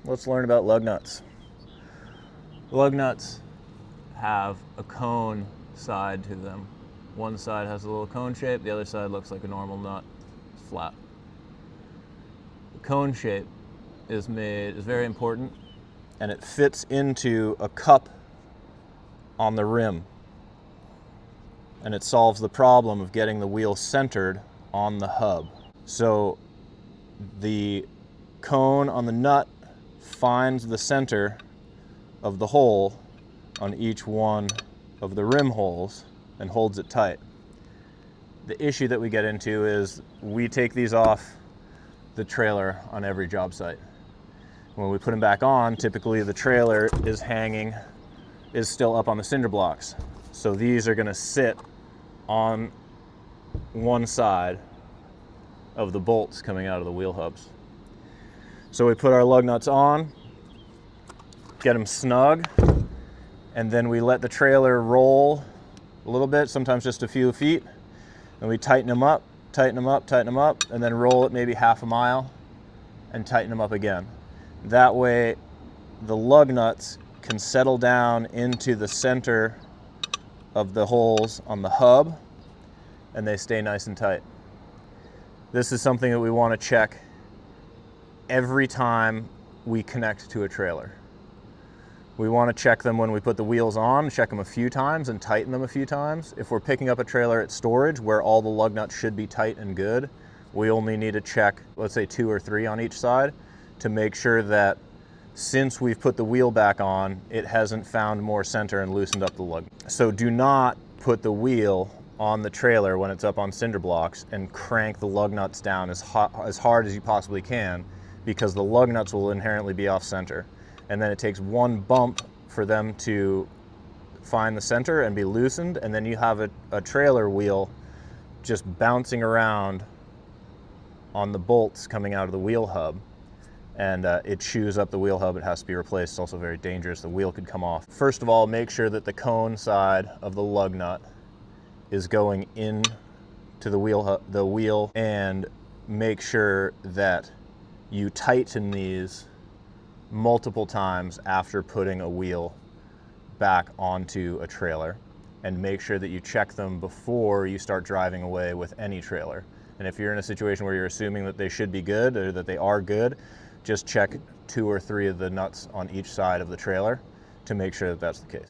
let's learn about lug nuts. Lug nuts have a cone side to them. One side has a little cone shape, the other side looks like a normal nut. It's flat. The cone shape is very important, and it fits into a cup on the rim. And it solves the problem of getting the wheel centered on the hub. So the cone on the nut finds the center of the hole on each one of the rim holes and holds it tight. The issue that we get into is we take these off the trailer on every job site. When we put them back on, typically the trailer is still up on the cinder blocks. So these are going to sit on one side of the bolts coming out of the wheel hubs. So we put our lug nuts on, get them snug, and then we let the trailer roll a little bit, sometimes just a few feet, and we tighten them up, tighten them up, tighten them up, and then roll it maybe half a mile and tighten them up again. That way the lug nuts can settle down into the center of the holes on the hub, and they stay nice and tight. This is something that we want to check every time we connect to a trailer. We want to check them when we put the wheels on, check them a few times and tighten them a few times. If we're picking up a trailer at storage where all the lug nuts should be tight and good, we only need to check, let's say 2 or 3 on each side to make sure that since we've put the wheel back on, it hasn't found more center and loosened up the lug. So do not put the wheel on the trailer when it's up on cinder blocks and crank the lug nuts down as hard as you possibly can, because the lug nuts will inherently be off center. And then it takes one bump for them to find the center and be loosened, and then you have a trailer wheel just bouncing around on the bolts coming out of the wheel hub. And it chews up the wheel hub. It has to be replaced. It's also very dangerous. The wheel could come off. First of all, make sure that the cone side of the lug nut is going in to the wheel, and make sure that you tighten these multiple times after putting a wheel back onto a trailer, and make sure that you check them before you start driving away with any trailer. And if you're in a situation where you're assuming that they should be good or that they are good, just check 2 or 3 of the nuts on each side of the trailer to make sure that that's the case.